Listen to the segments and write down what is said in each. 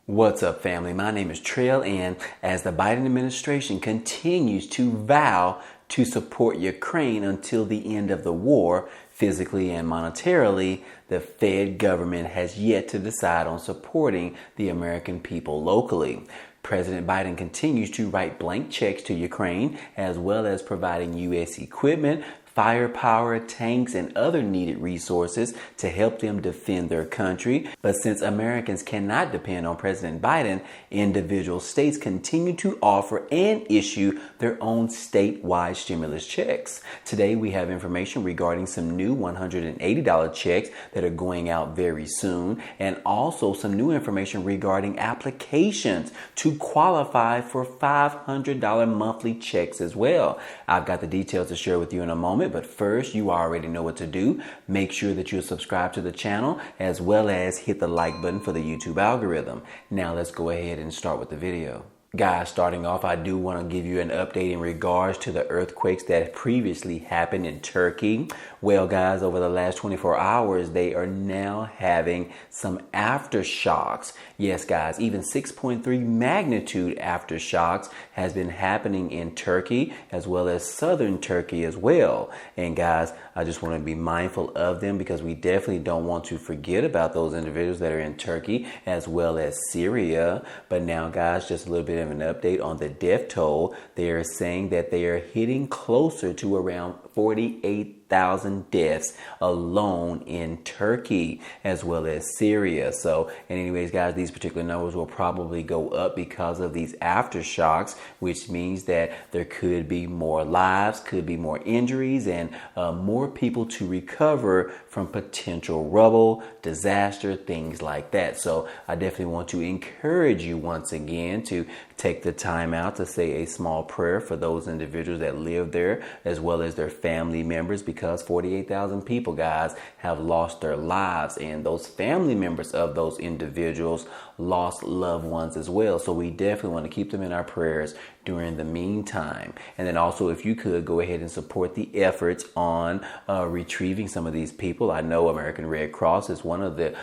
What's up, family? My name is Trail, and as the Biden administration continues to vow to support Ukraine until the end of the war, physically and monetarily, the Fed government has yet to decide on supporting the American people locally. President Biden continues to write blank checks to Ukraine, as well as providing U.S. equipment, firepower, tanks, and other needed resources to help them defend their country. But since Americans cannot depend on President Biden, individual states continue to offer and issue their own statewide stimulus checks. Today, we have information regarding some new $180 checks that are going out very soon, and also some new information regarding applications to qualify for $500 monthly checks as well. I've got the details to share with you in a moment. But first, you already know what to do. Make sure that you're subscribed to the channel, as well as hit the like button for the YouTube algorithm. Now let's go ahead and start with the video. Guys, starting off, I do want to give you an update in regards to the earthquakes that previously happened in Turkey. Well, guys, over the last 24 hours, they are now having some aftershocks. Yes, guys, even 6.3 magnitude aftershocks has been happening in Turkey, as well as southern Turkey as well. And guys, I just want to be mindful of them because we definitely don't want to forget about those individuals that are in Turkey, as well as Syria. But now, guys, just a little bit of an update on the death toll. They are saying that they are hitting closer to around 48,000 deaths alone in Turkey, as well as Syria. So, and anyways, guys, these particular numbers will probably go up because of these aftershocks, which means that there could be more lives, could be more injuries, and more people to recover from potential rubble, disaster, things like that. So I definitely want to encourage you once again to take the time out to say a small prayer for those individuals that live there, as well as their family members, because 48,000 people, guys, have lost their lives, and those family members of those individuals lost loved ones as well. So we definitely want to keep them in our prayers during the meantime. And then also, if you could go ahead and support the efforts on retrieving some of these people. I know American Red Cross is one of the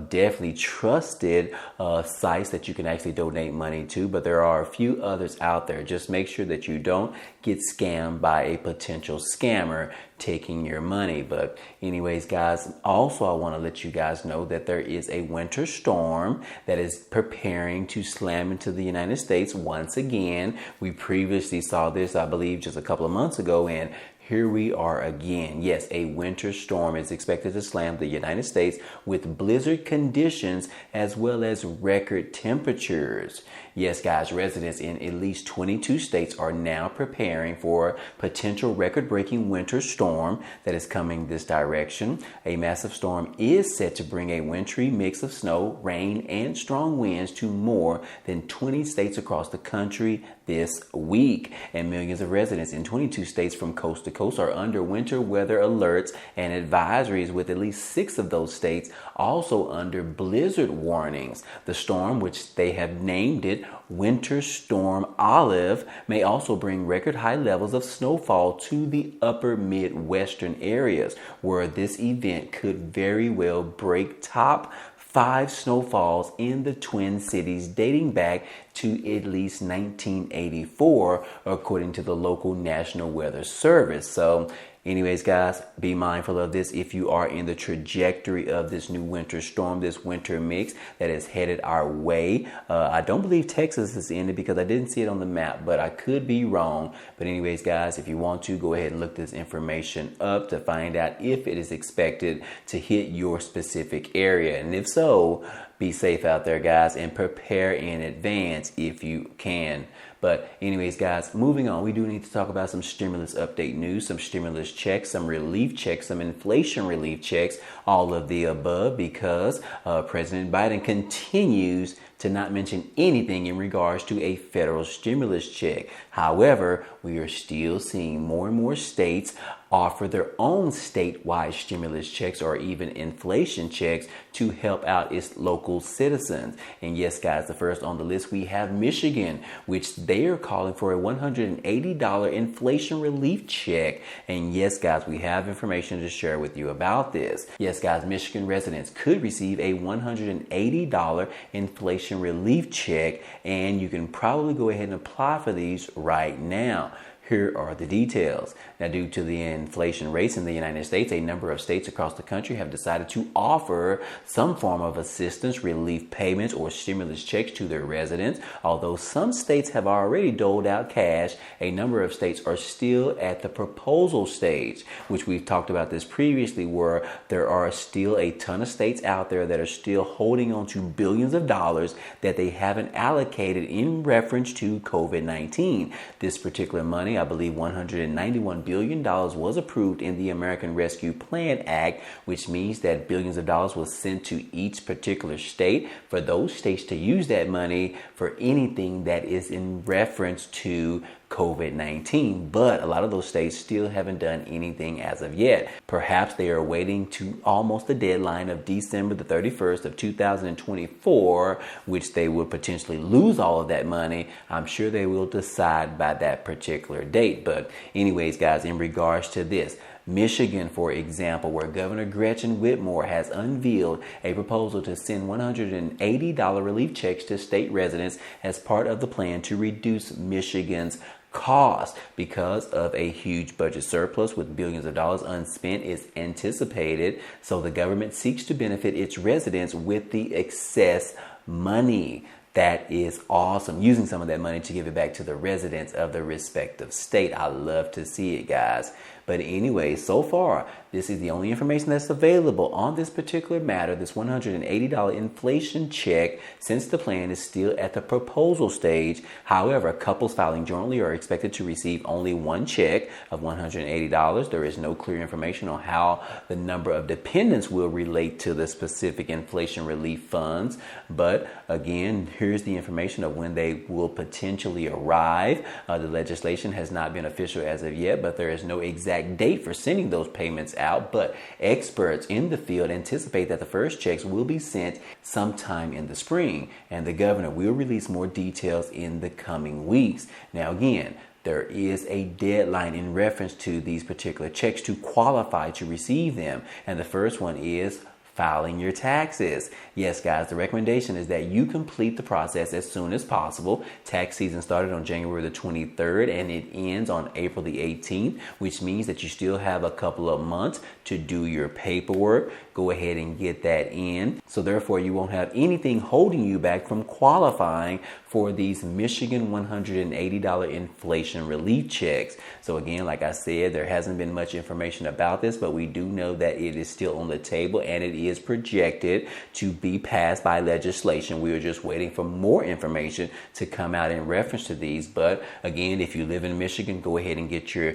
definitely trusted sites that you can actually donate money to, but there are a few others out there. Just make sure that you don't get scammed by a potential scammer taking your money. But anyways, guys, also I want to let you guys know that there is a winter storm that is preparing to slam into the United States once again. We previously saw this, I believe, just a couple of months ago, and here we are again. Yes, a winter storm is expected to slam the United States with blizzard conditions as well as record temperatures. Yes, guys, residents in at least 22 states are now preparing for a potential record-breaking winter storm that is coming this direction. A massive storm is set to bring a wintry mix of snow, rain, and strong winds to more than 20 states across the country this week. And millions of residents in 22 states from coast to coast are under winter weather alerts and advisories, with at least 6 of those states also under blizzard warnings. The storm, which they have named it Winter Storm Olive, may also bring record high levels of snowfall to the upper Midwestern areas, where this event could very well break top 5 snowfalls in the Twin Cities dating back to at least 1984, according to the local National Weather Service. So anyways, guys, be mindful of this if you are in the trajectory of this new winter storm, this winter mix that is headed our way. I don't believe Texas is in it because I didn't see it on the map, but I could be wrong. But anyways, guys, if you want to, go ahead and look this information up to find out if it is expected to hit your specific area. And if so, be safe out there, guys, and prepare in advance if you can. But anyways, guys, moving on, we do need to talk about some stimulus update news, some stimulus checks, some relief checks, some inflation relief checks, all of the above, because President Biden continues to not mention anything in regards to a federal stimulus check. However, we are still seeing more and more states offer their own statewide stimulus checks or even inflation checks to help out its local citizens. And yes, guys, the first on the list, we have Michigan, which they are calling for a $180 inflation relief check. And yes, guys, we have information to share with you about this. Yes, guys, Michigan residents could receive a $180 inflation relief check, and you can probably go ahead and apply for these right now. Here are the details. Now, due to the inflation rates in the United States, a number of states across the country have decided to offer some form of assistance, relief payments, or stimulus checks to their residents. Although some states have already doled out cash, a number of states are still at the proposal stage, which we've talked about this previously, where there are still a ton of states out there that are still holding on to billions of dollars that they haven't allocated in reference to COVID-19. This particular money, I believe $191 billion was approved in the American Rescue Plan Act, which means that billions of dollars was sent to each particular state for those states to use that money for anything that is in reference to COVID-19, but a lot of those states still haven't done anything as of yet. Perhaps they are waiting to almost the deadline of December the 31st of 2024, which they will potentially lose all of that money. I'm sure they will decide by that particular date. But anyways, guys, in regards to this, Michigan, for example, where Governor Gretchen Whitmer has unveiled a proposal to send $180 relief checks to state residents as part of the plan to reduce Michigan's cost because of a huge budget surplus with billions of dollars unspent is anticipated. So the government seeks to benefit its residents with the excess money. That is awesome. Using some of that money to give it back to the residents of the respective state. I love to see it, guys. But anyway, so far, this is the only information that's available on this particular matter, this $180 inflation check, since the plan is still at the proposal stage. However, couples filing jointly are expected to receive only one check of $180. There is no clear information on how the number of dependents will relate to the specific inflation relief funds. But again, here's the information of when they will potentially arrive. The legislation has not been official as of yet, but there is no exact date for sending those payments out, but experts in the field anticipate that the first checks will be sent sometime in the spring, and the governor will release more details in the coming weeks. Now again, there is a deadline in reference to these particular checks to qualify to receive them, and the first one is filing your taxes. Yes, guys, the recommendation is that you complete the process as soon as possible. Tax season started on January the 23rd and it ends on April the 18th, which means that you still have a couple of months to do your paperwork. Go ahead and get that in. So therefore, you won't have anything holding you back from qualifying for these Michigan $180 inflation relief checks. So again, like I said, there hasn't been much information about this, but we do know that it is still on the table and it is projected to be passed by legislation. We are just waiting for more information to come out in reference to these. But again, if you live in Michigan, go ahead and get your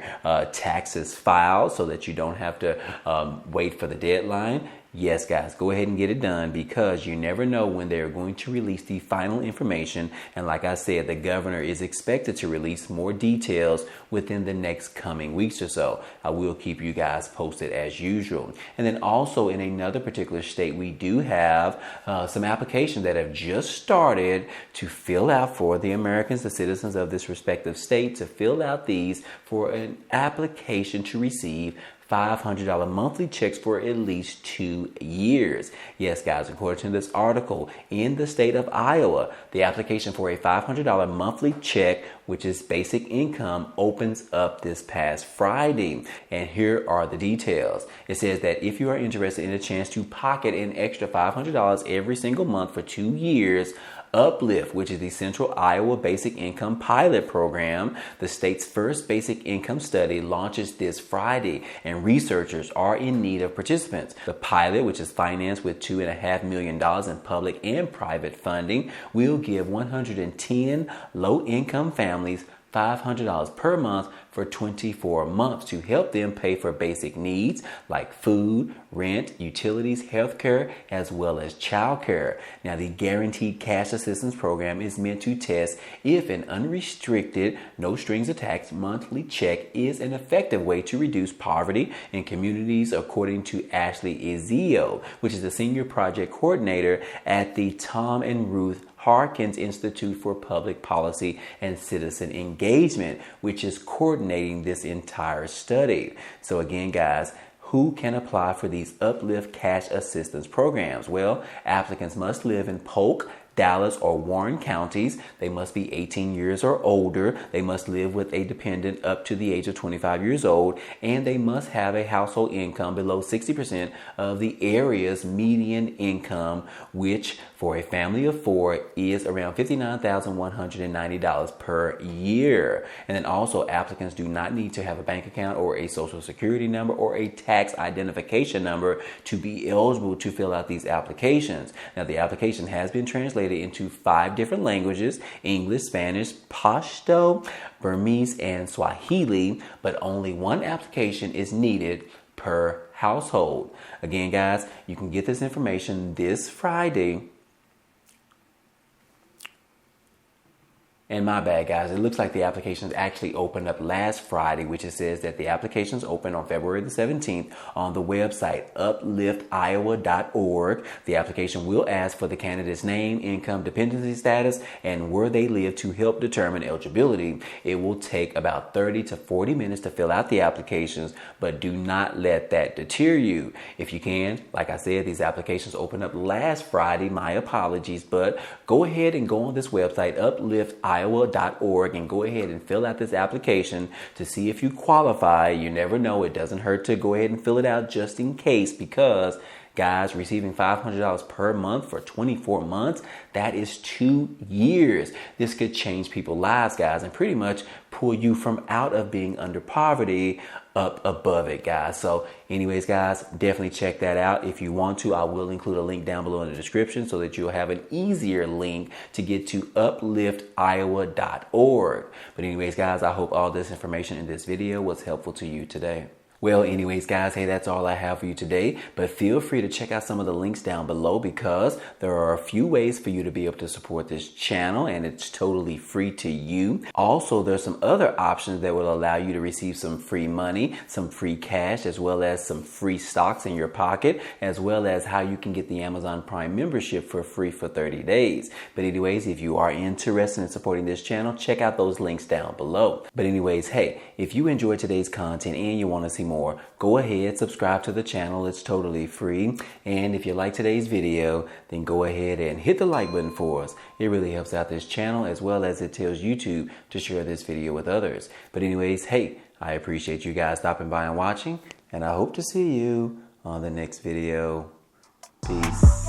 taxes filed so that you don't have to wait for the deadline. Yes, guys, go ahead and get it done because you never know when they're going to release the final information. And like I said, the governor is expected to release more details within the next coming weeks or so. I will keep you guys posted as usual. And then also in another particular state, we do have some applications that have just started to fill out for the Americans, the citizens of this respective state, to fill out these for an application to receive $500 monthly checks for at least 2 years. Yes, guys, according to this article, in the state of Iowa, the application for a $500 monthly check, which is basic income, opens up this past Friday. And here are the details. It says that if you are interested in a chance to pocket an extra $500 every single month for 2 years, Uplift, which is the Central Iowa Basic Income Pilot Program, the state's first basic income study, launches this Friday, and researchers are in need of participants. The pilot, which is financed with $2.5 million in public and private funding, will give 110 low-income families $500 per month for 24 months to help them pay for basic needs like food, rent, utilities, healthcare, as well as childcare. Now, the Guaranteed Cash Assistance Program is meant to test if an unrestricted, no strings attached monthly check is an effective way to reduce poverty in communities, according to Ashley Izio, which is the Senior Project Coordinator at the Tom and Ruth Harkins Institute for Public Policy and Citizen Engagement, which is coordinating this entire study. So again, guys, who can apply for these Uplift Cash Assistance programs? Well, applicants must live in Polk, Dallas, or Warren counties. They must be 18 years or older. They must live with a dependent up to the age of 25 years old, and they must have a household income below 60% of the area's median income, which for a family of four is around $59,190 per year. And then also, applicants do not need to have a bank account or a social security number or a tax identification number to be eligible to fill out these applications. Now, the application has been translated into 5 different languages: English, Spanish, Pashto, Burmese, and Swahili, but only one application is needed per household. Again, guys, you can get this information this Friday. And my bad, guys, it looks like the applications actually opened up last Friday, which it says that the applications opened on February the 17th on the website upliftiowa.org. The application will ask for the candidate's name, income, dependency status, and where they live to help determine eligibility. It will take about 30 to 40 minutes to fill out the applications, but do not let that deter you. If you can, like I said, these applications opened up last Friday. My apologies, but go ahead and go on this website, upliftiowa.org, and go ahead and fill out this application to see if you qualify. You never know. It doesn't hurt to go ahead and fill it out just in case, because guys, receiving $500 per month for 24 months, that is 2 years. This could change people's lives, guys, and pretty much pull you from out of being under poverty up above it, guys. So anyways, guys, definitely check that out. If you want to, I will include a link down below in the description so that you'll have an easier link to get to upliftiowa.org. But anyways, guys, I hope all this information in this video was helpful to you today. Well, anyways, guys, hey, that's all I have for you today. But feel free to check out some of the links down below, because there are a few ways for you to be able to support this channel, and it's totally free to you. Also, there's some other options that will allow you to receive some free money, some free cash, as well as some free stocks in your pocket, as well as how you can get the Amazon Prime membership for free for 30 days. But anyways, if you are interested in supporting this channel, check out those links down below. But anyways, hey, if you enjoyed today's content and you want to see more, go ahead, subscribe to the channel. It's totally free. And if you like today's video, then go ahead and hit the like button for us. It really helps out this channel, as well as it tells YouTube to share this video with others. But anyways, hey, I appreciate you guys stopping by and watching, and I hope to see you on the next video. Peace.